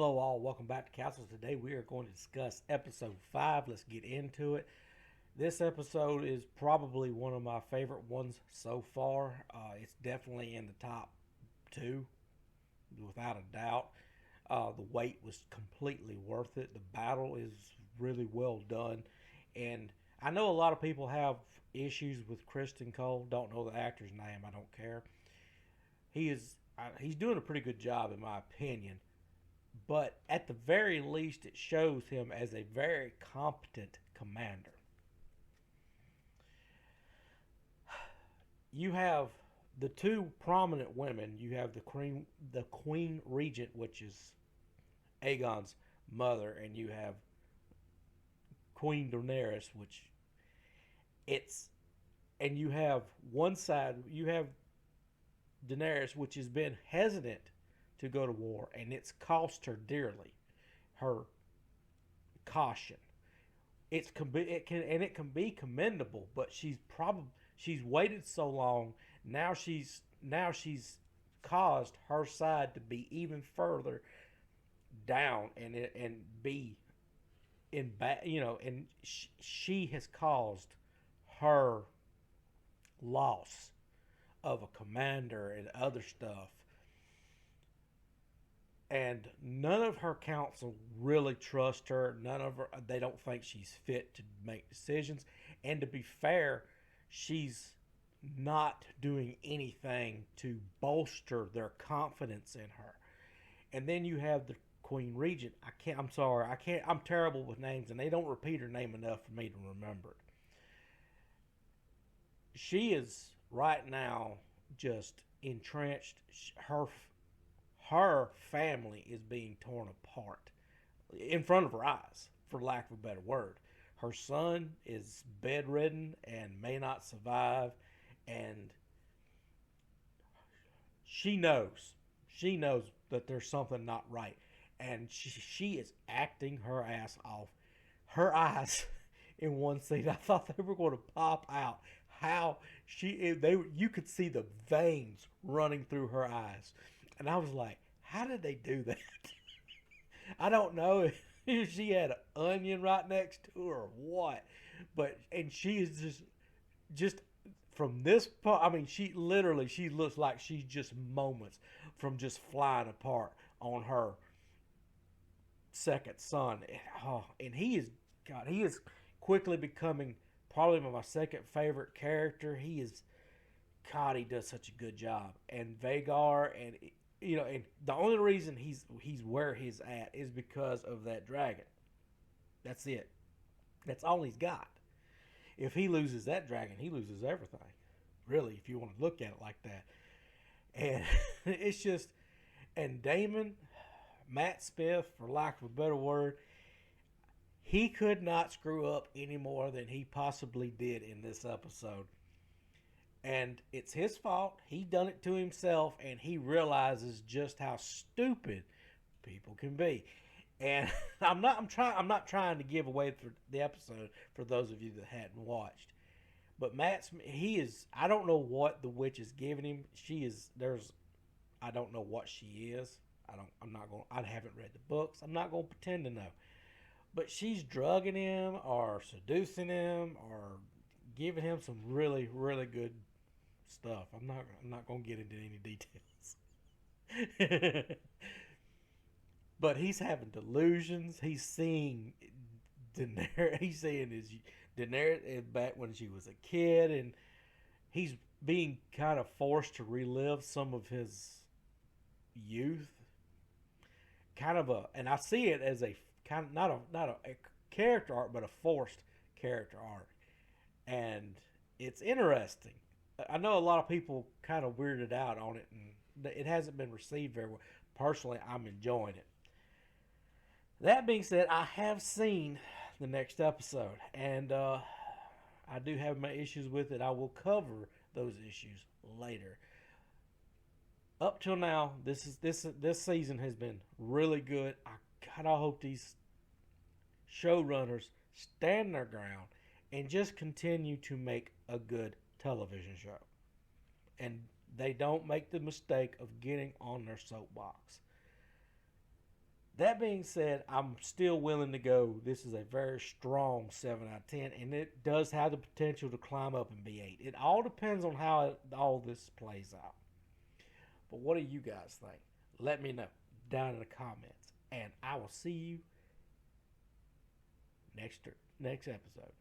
Hello, all. Welcome back to Castles. Today we are going to discuss episode 5. Let's get into it. This episode is probably one of my favorite ones so far. It's definitely in the top two, without a doubt. The wait was completely worth it. The battle is really well done. And I know a lot of people have issues with Kristen Cole. Don't know the actor's name. I don't care. He's doing a pretty good job, in my opinion. But at the very least, it shows him as a very competent commander. You have the two prominent women. You have the Queen Regent, which is Aegon's mother, and you have Queen Daenerys, which it's and you have one side. You have Daenerys, which has been hesitant to go to war, and it's cost her dearly. Her caution. It can be commendable, but she's waited so long. Now she's caused her side to be even further down, and be in bad. And she has caused her loss of a commander and other stuff. And none of her council really trust her. They don't think she's fit to make decisions. And to be fair, she's not doing anything to bolster their confidence in her. And then you have the Queen Regent. I'm sorry. I can't. I'm terrible with names, and they don't repeat her name enough for me to remember it. She is right now just entrenched. Her family is being torn apart in front of her eyes, for lack of a better word. Her son is bedridden and may not survive, and she knows. She knows that there's something not right, and she is acting her ass off. Her eyes in one scene, I thought they were going to pop out. How you could see the veins running through her eyes, and I was like, how did they do that? I don't know if she had an onion right next to her or what, but and she is just from this part. I mean, she looks like she's just moments from just flying apart on her second son. And he is God. He is quickly becoming probably my second favorite character. He is God. He does such a good job. And Vagar, and the only reason he's where he's at is because of that dragon. That's it. That's all he's got. If he loses that dragon, he loses everything. Really, if you want to look at it like that. And it's just, and Damon, Matt Smith, for lack of a better word, he could not screw up any more than he possibly did in this episode. And it's his fault. He done it to himself, and he realizes just how stupid people can be. And I'm not trying to give away the episode for those of you that hadn't watched. But he is. I don't know what the witch is giving him. She is. I don't know what she is. I don't. I'm not going. I haven't read the books. I'm not going to pretend to know. But she's drugging him, or seducing him, or giving him some really, really good stuff. I'm not going to get into any details. But he's having delusions. He's seeing Daenerys. He's seeing his Daenerys back when she was a kid, and he's being kind of forced to relive some of his youth. And I see it as a kind of not a character arc, but a forced character arc, and it's interesting. I know a lot of people kind of weirded out on it, and it hasn't been received very well. Personally, I'm enjoying it. That being said, I have seen the next episode, and I do have my issues with it. I will cover those issues later. Up till now, this season has been really good. I kind of hope these showrunners stand their ground and just continue to make a good television show. And they don't make the mistake of getting on their soapbox. That being said, I'm still willing to go. This is a very strong 7 out of 10, and it does have the potential to climb up and be 8. It all depends on how all this plays out. But what do you guys think? Let me know down in the comments, and I will see you next episode.